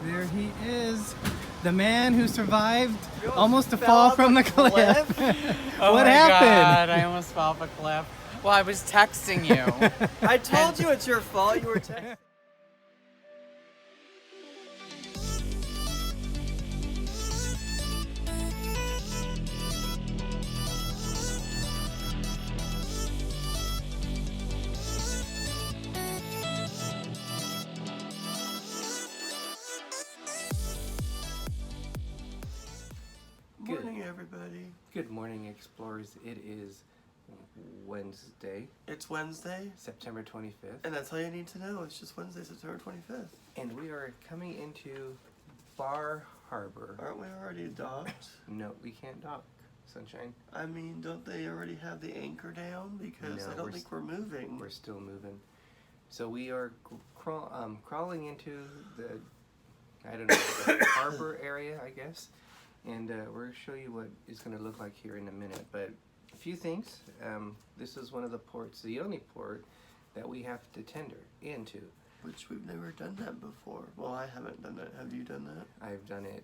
There he is, the man who survived almost a fall from the cliff. Oh What my happened? God, I almost fell off a cliff. Well, I was texting you. I told you it's your fault. You were texting. Morning, everybody. Good morning, explorers. It is Wednesday, It's Wednesday, September 25th, and that's all you need to know. It's just Wednesday, September 25th. and we are coming into Bar Harbor. Aren't we already docked? No, we can't dock, Sunshine. I mean, don't they already have the anchor down? Because No, I don't think we're moving. We're still moving. So we are crawling into the, I don't know, the harbor area, I guess. And we're going to show you what it's going to look like here in a minute. But a few things. This is one of the ports, the only port that we have to tender into. Which we've never done that before. Well, I haven't done that. Have you done that? I've done it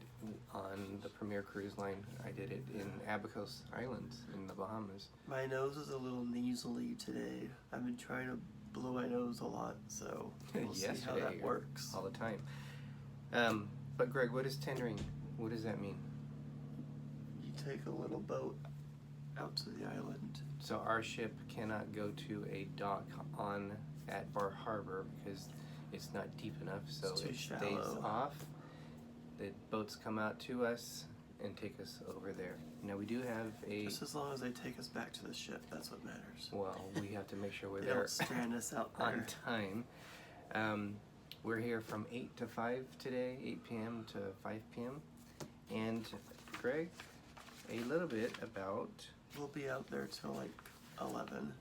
on the Premier Cruise Line. I did it in Abacos Islands in the Bahamas. My nose is a little nasally today. I've been trying to blow my nose a lot, so we'll see how that works. All the time. But Greg, what is tendering? What does that mean? You take a little boat out to the island. So our ship cannot go to a dock at Bar Harbor because it's not deep enough, so It's too it stays shallow. off. The boats come out to us and take us over there. Now we do have a, Just as long as they take us back to the ship, that's what matters. well, we have to make sure we're They there don't strand us out there. on time. We're here from 8 to 5 today, 8 p.m. to 5 p.m. And Greg, a little bit about, We'll be out there till like 11,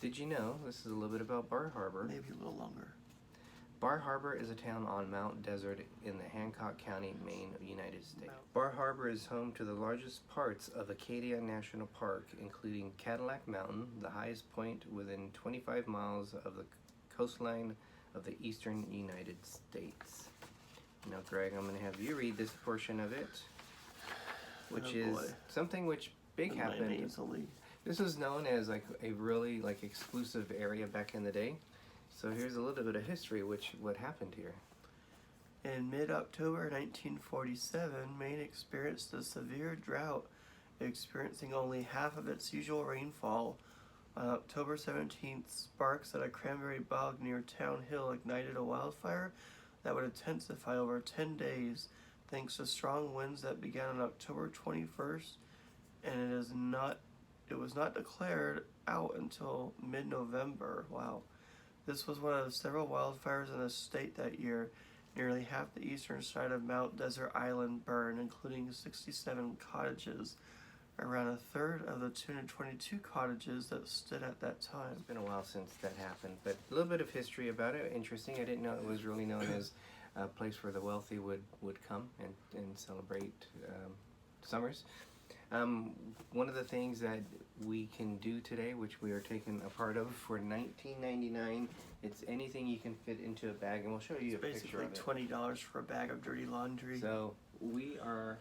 did you know, this is a little bit about Bar Harbor. maybe a little longer. Bar Harbor is a town on Mount Desert in the Hancock County, Maine, United States. Bar Harbor is home to the largest parts of Acadia National Park, including Cadillac Mountain, the highest point within 25 miles of the coastline of the eastern United States. Now, Greg, I'm going to have you read this portion of it, which Oh, is boy. something which big And my happened. nasally. This was known as like a really like exclusive area back in the day. So here's a little bit of history, what happened here. In mid-October 1947, Maine experienced a severe drought, experiencing only half of its usual rainfall. On October 17th, sparks at a cranberry bog near Town Hill ignited a wildfire that would intensify over 10 days, thanks to strong winds that began on October 21st, and it was not declared out until mid-November. Wow. This was one of several wildfires in the state that year. Nearly half the eastern side of Mount Desert Island burned, including 67 cottages, around a third of the 222 cottages that stood at that time. It's been a while since that happened, but a little bit of history about it. Interesting. I didn't know it was really known as a place where the wealthy would come and celebrate summers. One of the things that we can do today, which we are taking a part of for $19.99, it's anything you can fit into a bag, and we'll show you It's a picture basically of it. $20 for a bag of dirty laundry. So we are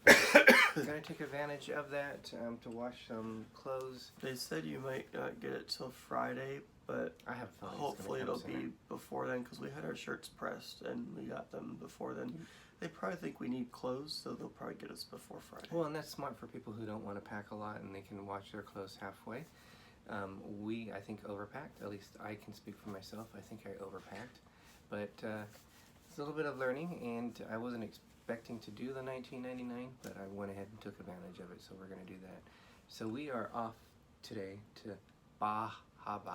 going to take advantage of that to wash some clothes. They said you might not get it till Friday, but I have a feeling hopefully it's it'll gonna come be before then, because we had our shirts pressed and we got them before then. They probably think we need clothes, so they'll probably get us before Friday. Well, and that's smart for people who don't want to pack a lot and they can wash their clothes halfway. We, I think, overpacked. At least I can speak for myself. I think I overpacked. But it's a little bit of learning, and I wasn't expecting to do the $19.99, but I went ahead and took advantage of it, so we're going to do that. So we are off today to Bar Harbor.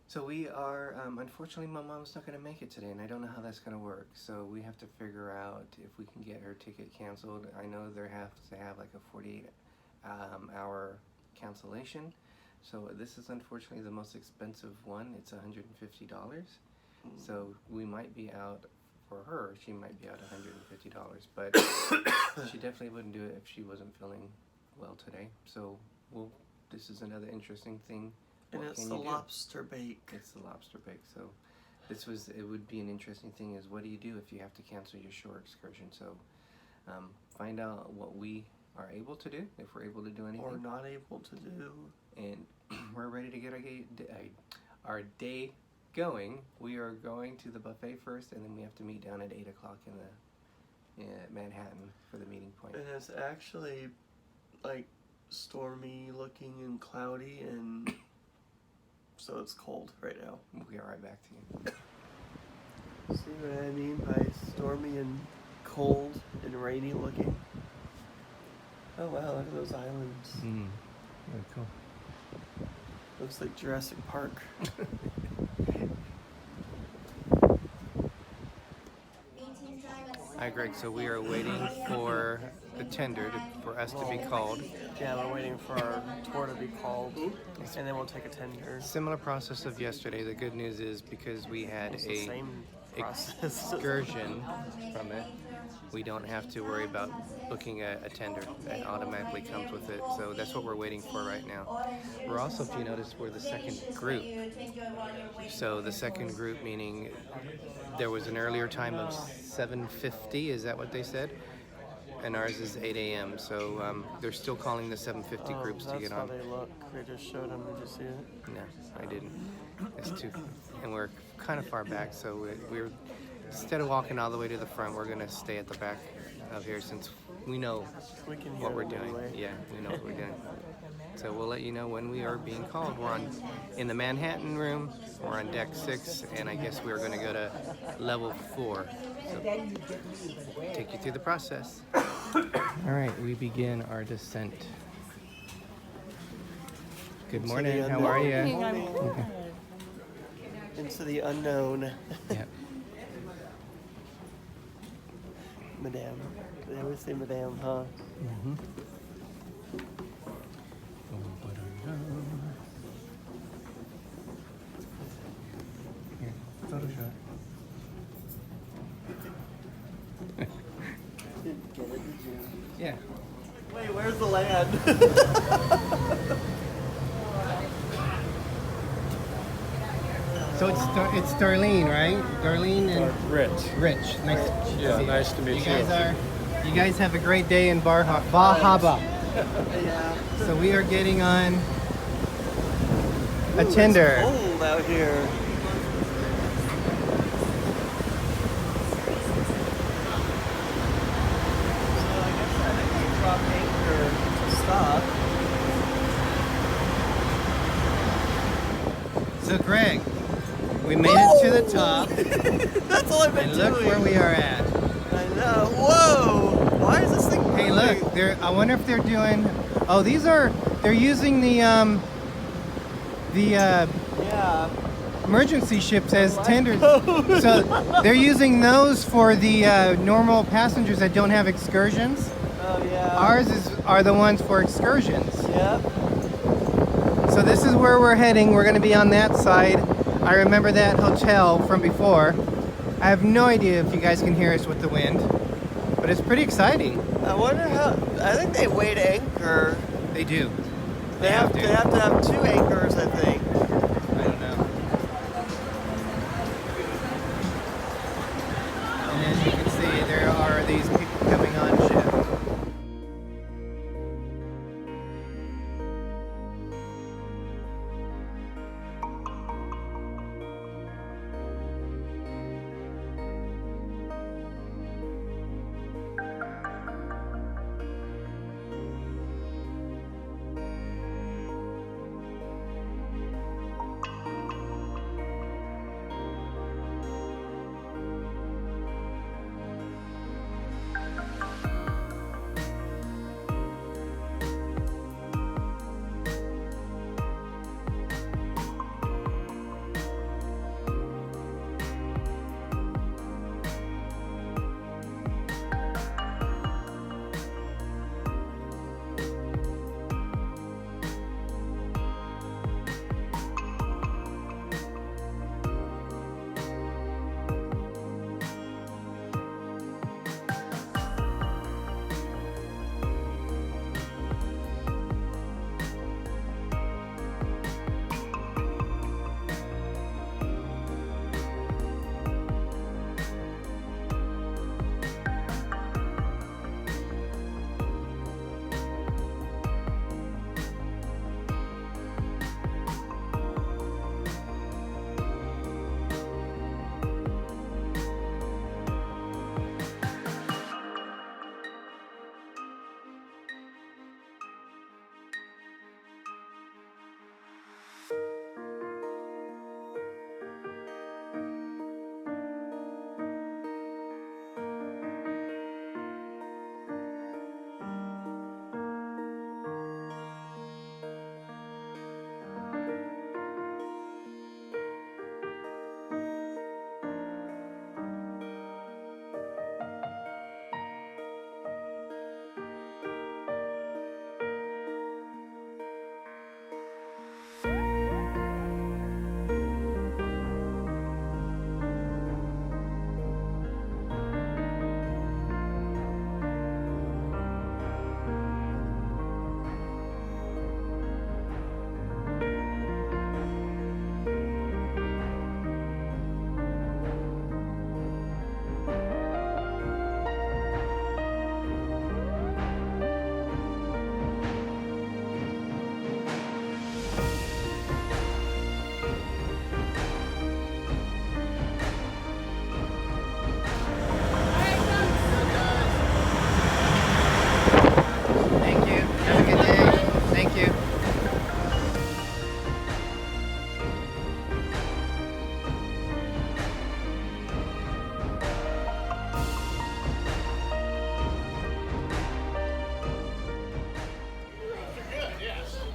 So we are, unfortunately, my mom's not going to make it today, and I don't know how that's going to work. So we have to figure out if we can get her ticket canceled. I know there has to have like a 48-hour cancellation. So this is unfortunately the most expensive one. It's $150. So we might be out, for her, she might be out $150. But she definitely wouldn't do it if she wasn't feeling well today. So this is another interesting thing. And What it's can the you do? lobster bake. It's the lobster bake. So it would be an interesting thing is what do you do if you have to cancel your shore excursion? So find out what we are able to do, if we're able to do anything. Or not able to do. And we're ready to get our day going. We are going to the buffet first, and then we have to meet down at 8 o'clock in Manhattan for the meeting point. And it's actually like stormy looking and cloudy, and so it's cold right now. We'll get right back to you. See what I mean by stormy and cold and rainy looking? Oh wow, look at those islands. Very cool. Looks like Jurassic Park. Hi Greg, so we are waiting for the tender for us to be called. Yeah, we're waiting for our tour to be called, and then we'll take a tender. Similar process of yesterday. The good news is because we had It's the a same process. excursion from it, we don't have to worry about booking a tender. It automatically comes with it. So that's what we're waiting for right now. We're also, if you notice, we're the second group. So the second group meaning there was an earlier time of 7:50, is that what they said? And ours is 8 a.m. So they're still calling the 7:50 groups to get on. That's how they look. They just showed them. Did you see it? No, I didn't. It's too, and we're kind of far back, so we're instead of walking all the way to the front, we're gonna stay at the back of here since we know We can hear what we're them doing. anyway. Yeah, we know what we're doing. So we'll let you know when we are being called. We're in the Manhattan room. We're on deck 6, and I guess we're gonna go to level 4. So take you through the process. All right, we begin our descent. Good morning. How are you? Okay. Into the unknown. Yeah. Madame. They always say Madame, huh? Mm-hmm. Here, Photoshop. Didn't get it, did you? Yeah. Wait, where's the land? So it's Darlene, right? Darlene and Rich. Rich. Nice. Yeah, to see nice to meet you. You guys have a great day in Bahaba. Yeah. So we are getting on a tender. It's cold out here. So I guess I think we dropped anchor to stop. So Greg, we made it to the top, That's all I've been and doing. look where we are at. I know. Whoa! Why is this thing Hey, moving? look, I wonder if they're doing. Oh, they're using the Yeah. emergency ships as tenders. So they're using those for the normal passengers that don't have excursions. Oh yeah. Ours are the ones for excursions. Yep. So this is where we're heading. We're going to be on that side. I remember that hotel from before. I have no idea if you guys can hear us with the wind, but it's pretty exciting. I wonder how. I think they weighed anchor. They do. They have to have 2 anchors, I think. I don't know. And as you can see, there are these people coming on ship.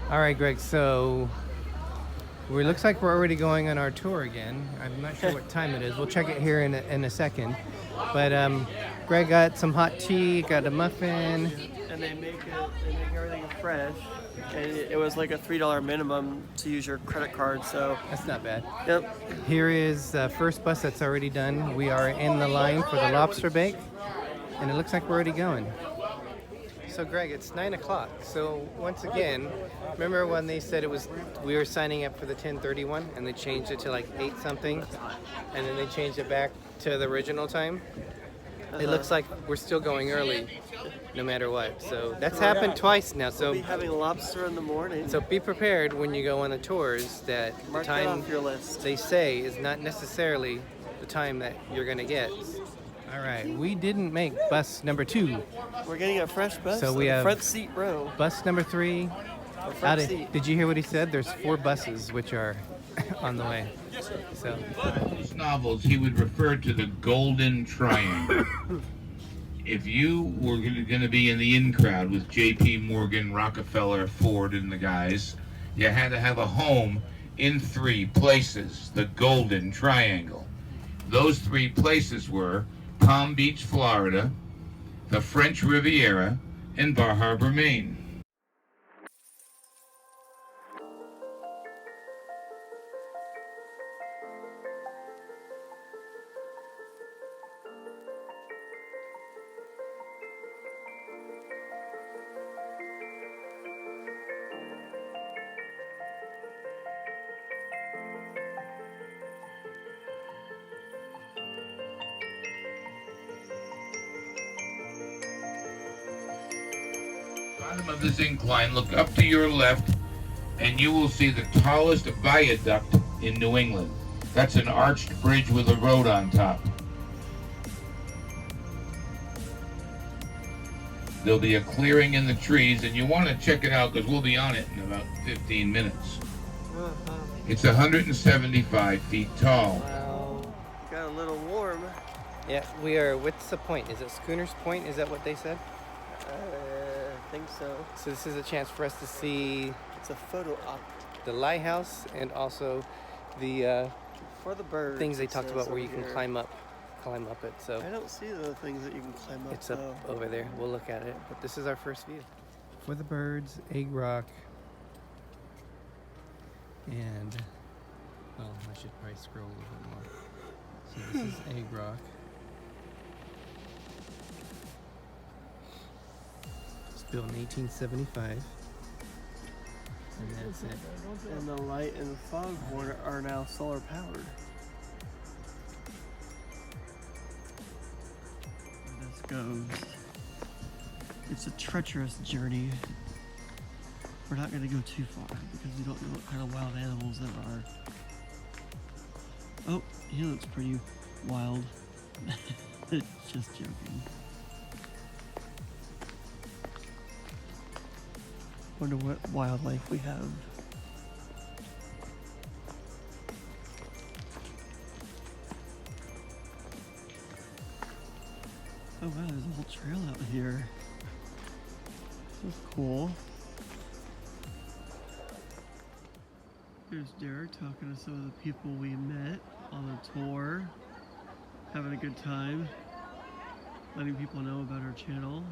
All right, Greg, so it looks like we're already going on our tour again. I'm not sure what time it is. We'll check it here in a second. But Greg got some hot tea, got a muffin. And they make everything fresh. And it was like a $3 minimum to use your credit card, so. That's not bad. Yep. Here is the first bus that's already done. We are in the line for the lobster bake, and it looks like we're already going. So Greg, it's 9 o'clock. So once again, remember when they said we were signing up for the 10:31 and they changed it to like 8 something, and then they changed it back to the original time? It looks like we're still going early, no matter what. So that's happened twice now. So We'll be having lobster in the morning. so be prepared when you go on the tours that the Mark that time off your list. they say is not necessarily the time that you're gonna get. All right, we didn't make bus number 2. We're getting a fresh bus. So we have front seat row. Bus number 3. A front seat. Did you hear what he said? There's 4 buses which are on the way. So His novels, he would refer to the Golden Triangle. If you were going to be in the in crowd with J.P. Morgan, Rockefeller, Ford, and the guys, you had to have a home in 3 places, the Golden Triangle. Those 3 places were Palm Beach, Florida, the French Riviera, and Bar Harbor, Maine. Bottom of this incline, look up to your left, and you will see the tallest viaduct in New England. That's an arched bridge with a road on top. There'll be a clearing in the trees, and you want to check it out because we'll be on it in about 15 minutes. It's 175 feet tall. Wow. Got a little warm. yeah, we are. What's the point? Is it Schooner's Point? Is that what they said? I think so. So this is a chance for us to see It's a photo op the lighthouse and also the for the birds. things they it talked says about where you over can here. climb up it. So I don't see the things that you can climb up. it's up though. over there. We'll look at it. But this is our first view. For the birds, Egg Rock, and well, I should probably scroll a little bit more. So this is Egg Rock. It's built in 1875, and that's it. And the light and the foghorn are now solar powered. This goes. It's a treacherous journey. We're not going to go too far because we don't know what kind of wild animals there are. Oh, he looks pretty wild. Just joking. Wonder what wildlife we have. Oh wow, there's a whole trail out here. This is cool. Here's Derick talking to some of the people we met on the tour. Having a good time. Letting people know about our channel.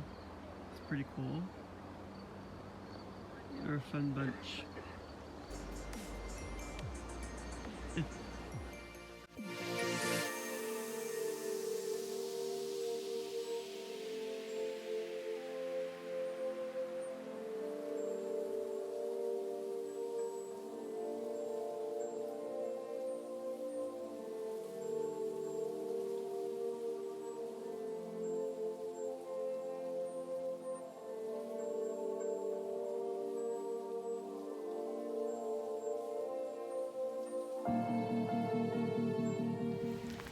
It's pretty cool. They're a fun bunch.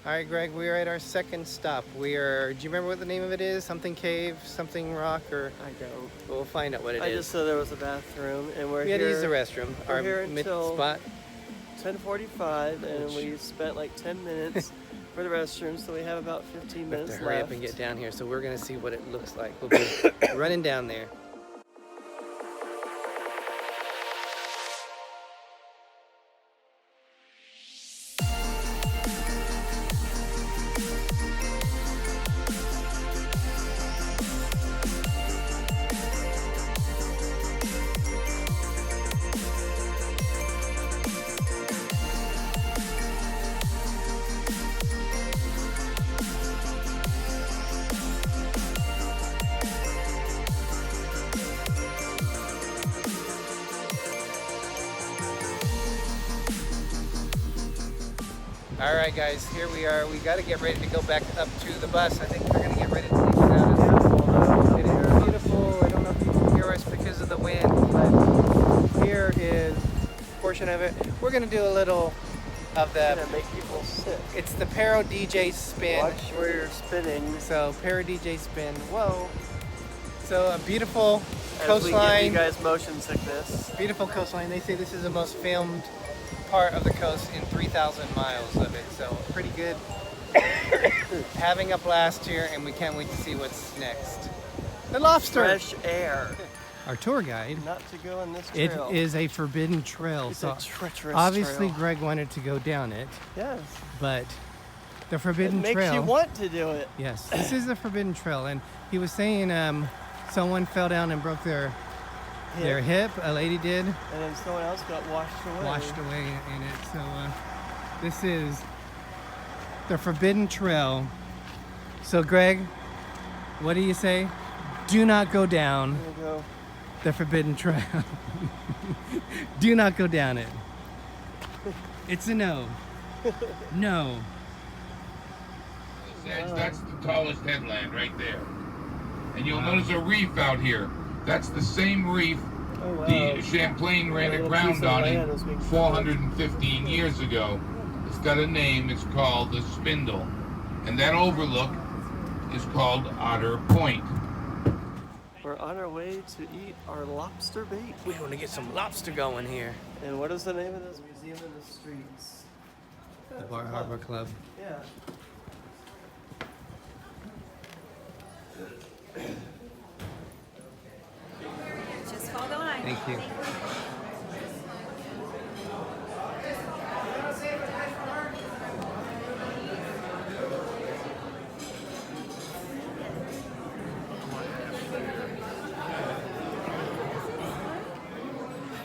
All right, Greg, we are at our second stop. Do you remember what the name of it is? Something cave, something rock, or? I don't. We'll find out what it I is. just said there was a bathroom, and we're We had to here use the restroom. we're Our here mid until- spot. 10:45, and we spent like 10 minutes for the restroom, so we have about 15 We have minutes to hurry left. up and get down here, so we're gonna see what it looks like. We'll be running down there. All right, guys, here we are. We got to get ready to go back up to the bus. I think we're going to get ready to leave now. It is beautiful. I don't know if you can hear us because of the wind, but here is a portion of it. We're going to do a little of the... Gonna make people sick. It's the Paro DJ spin. Watch where you're spinning. So Paro DJ spin. Whoa. So a beautiful As coastline. we give you guys motion sickness. Beautiful coastline. They say this is the most filmed part of the coast in 3,000 miles of it. So pretty good. Having a blast here, and we can't wait to see what's next. The lobster. Fresh air. Our tour guide. Not to go on this It trail. is a forbidden trail. It's so a treacherous obviously trail. Greg wanted to go down it, Yes. but the It forbidden makes trail. you want to do it. Yes, this is the forbidden trail, and he was saying someone fell down and broke their hip. A lady did, And then someone else got washed away. in it. So this is the forbidden trail. So Greg, what do you say? Do not go down There we go. the forbidden trail. Do not go down it. It's a no. No. That's the tallest headland right there. And you'll notice a reef out here. That's the same reef Oh, wow. the Champlain ran A little aground piece of on land it was being 415 years ago. It's got a name. It's called the Spindle. And that overlook is called Otter Point. We're on our way to eat our lobster bake. We're going to get some lobster going here. And what is the name of this museum in the streets? The Bar Harbor Club. Yeah. Just follow the line. Thank you.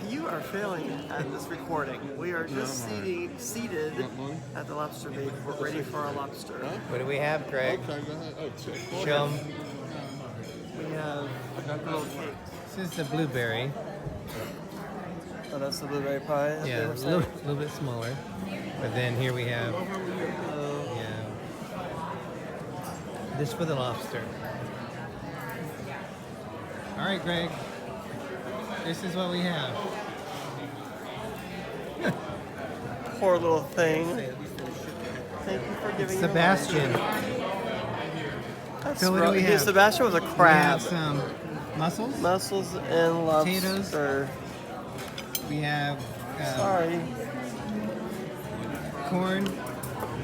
You are failing at this recording. We are just seated at the lobster bake. We're ready for our lobster. What do we have, Greg? Okay, go ahead. Oh, check. Show 'em. We have little cakes. This is the blueberry. Oh, that's the blueberry pie. that they Yeah, were a saying? little bit smaller. But then here we have, yeah, this for the lobster. All right, Greg. This is what we have. Poor little thing. Thank you for giving your Sebastian. life. That's So what do we rough. have? Sebastian was a We crab. have some mussels. Mussels and lobster. Potatoes. We have Sorry. corn.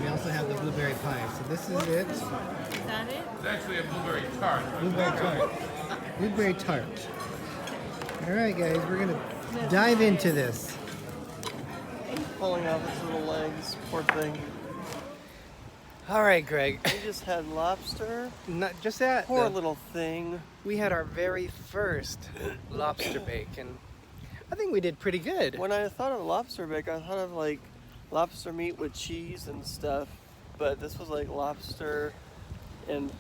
We also have the blueberry pie. So this is it. Is that it? It's actually a blueberry tart. Blueberry tart. Blueberry tart. All right, guys, we're gonna dive into this. Pulling off its little legs. Poor thing. All right, Greg. We just had lobster. Not just that. Poor little thing. We had our very first lobster bake, and I think we did pretty good. When I thought of lobster bake, I thought of like lobster meat with cheese and stuff. But this was like lobster and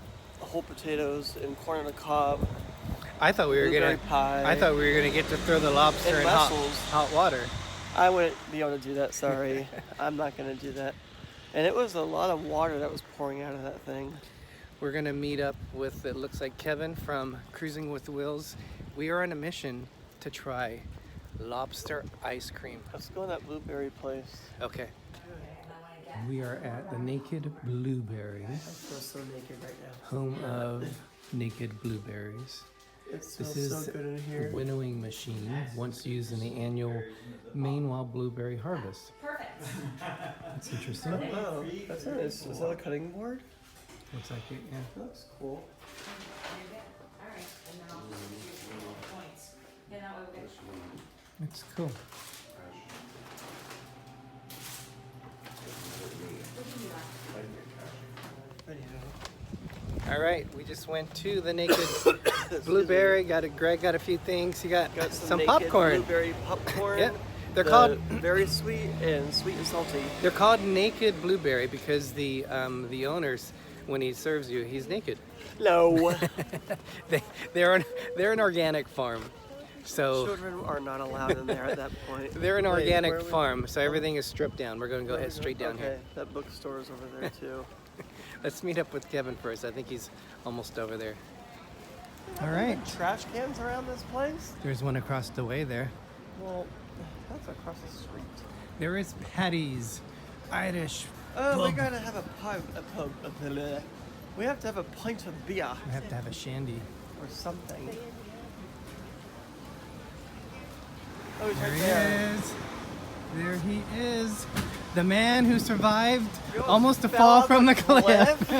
whole potatoes and corn on the cob. I thought we were Blueberry gonna. pie. I thought we were gonna get to throw the lobster And in hot, mussels. hot water. I wouldn't be able to do that, sorry. I'm not going to do that. And it was a lot of water that was pouring out of that thing. We're gonna meet up with, it looks like, Kevin from Cruising with the Wills. We are on a mission to try lobster ice cream. Let's go in that blueberry place. Okay. We are at the Naked Blueberry, I feel so naked right now. home of Naked Blueberries. It This smells is so good in here. a winnowing machine, once used in the annual Maine blueberry harvest. Perfect. That's interesting. Oh, that's nice. Is that a cutting board? Looks like it, yeah. That looks cool. All right. And then I'll give you points. And that way we'll get It's cool. All right, we just went to the Naked Blueberry. Greg got a few things. He got, Got some naked popcorn. Blueberry popcorn. Yep. They're The called very sweet and salty. they're called Naked Blueberry because the owners, when he serves you, he's naked. No. They're an organic farm. So Children are not allowed in there at that point. they're an Wait, organic where are we- farm, so everything is stripped down. We're going to go head straight down okay, here. that bookstore is over there too. Let's meet up with Kevin first. I think he's almost over there. All Are there right. trash cans around this place? There's one across the way there. Well, that's across the street. There is Patty's Irish. Oh, we gotta have a pint. We have to have a pint of beer We have to have a shandy. or something. Oh, he's There right he there. is. There he is. The man who survived You almost a fell fall off from a the cliff.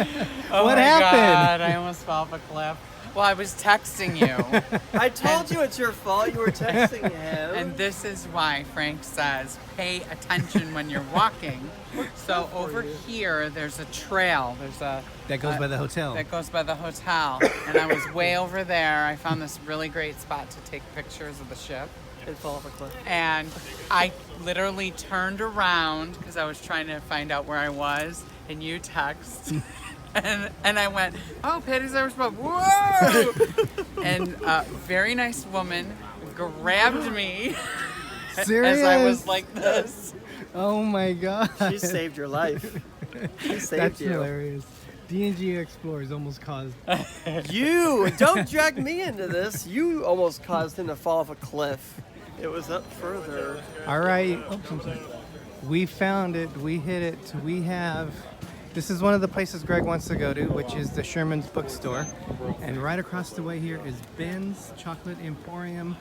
Oh What my happened? God, I almost fell off a cliff. Well, I was texting you. I told you it's your fault. You were texting him. And this is why Frank says, pay attention when you're walking. So over here, there's a trail. There's a That goes by the hotel. that goes by the hotel. And I was way over there. I found this really great spot to take pictures of the ship. and fall off a cliff. And I literally turned around because I was trying to find out where I was, and you text. And I went, oh, Patty's Irish Pub, whoa! And a very nice woman grabbed me Serious? as I was like this. Oh my god. She saved your life. She saved That's you. hilarious. D&G Explorers almost caused. You don't drag me into this. You almost caused him to fall off a cliff. It was up further. All right. Oops, I'm sorry. We found it. We hit it. We have. This is one of the places Greg wants to go to, which is the Sherman's Bookstore. And right across the way here is Ben's Chocolate Emporium.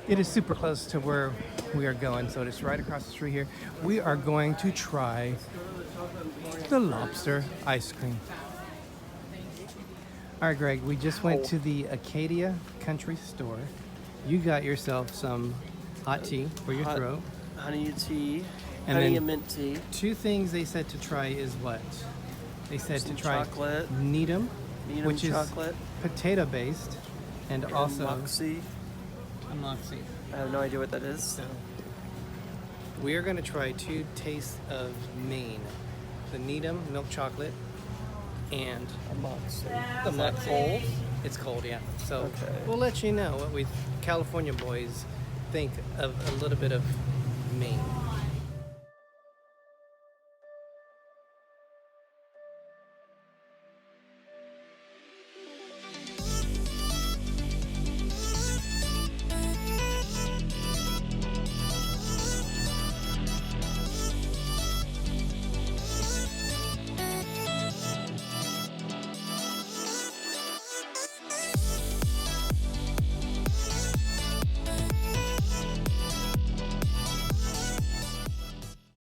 It is super close to where we are going, so it's right across the street here. We are going to try the lobster ice cream. All right, Greg, we just went to the Acadia Country Store. You got yourself some hot tea for your Hot- throat. Honey tea, And honey then- and mint tea, Two things they said to try is what? They said some to try chocolate, Needham, Needham which chocolate, is potato based, and and also Moxie. Moxie. I have no idea what that is. So we are going to try two tastes of Maine: the Needham milk chocolate and Moxie. the Is that Moxie. cold? It's cold, yeah. So Okay. we'll let you know what we California boys think of a little bit of Maine.